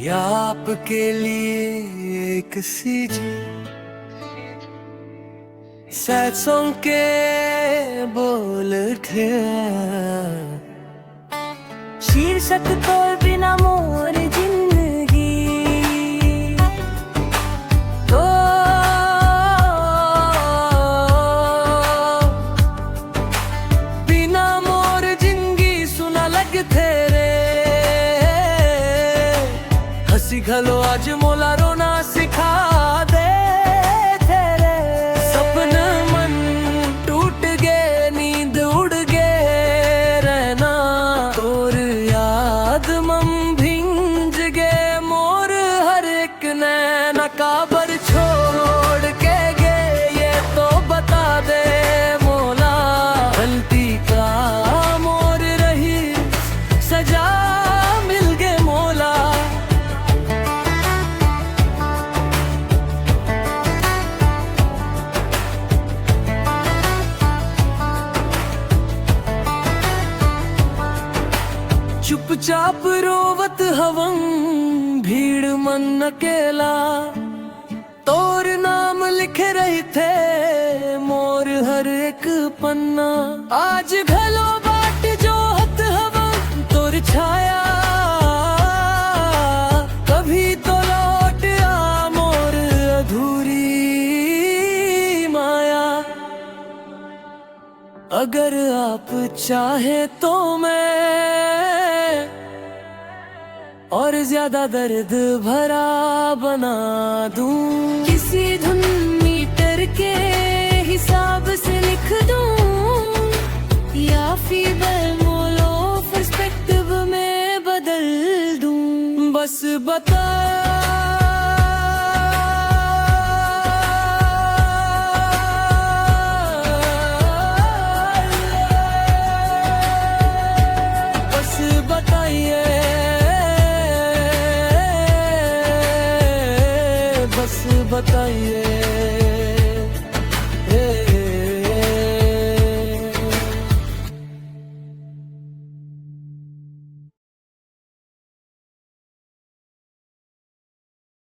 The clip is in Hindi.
या आपके लिए एक सैड सॉन्ग के बोल थे। शीर्षक तो बिना मोर जिंदगी तो बिना मोर जिंदगी सुना लग थे रे। हंसी घलो आज मोला रोना सिखा दे तेरे। सपना मन टूट गए नींद उड़ गए रहना तोर याद मम भिंज गए मोर हर एक नैना काबर छोड़ के गए ये तो बता दे मोला। गलती का मोर रही सजा मिल गए मोला। चुपचाप रोवत हवं भीड़ मन अकेला तोर नाम लिख रही थे मोर हर एक पन्ना। आज घलो बाट जो हत हवं तोर छाया कभी तो लौट आ मोर अधूरी माया। अगर आप चाहे तो मैं और ज्यादा दर्द भरा बना दूं। किसी धुन मीटर के हिसाब से लिख दूं या फिर मोलो पर्सपेक्टिव में बदल दूं। बस बता बस बताइए बस बताइए।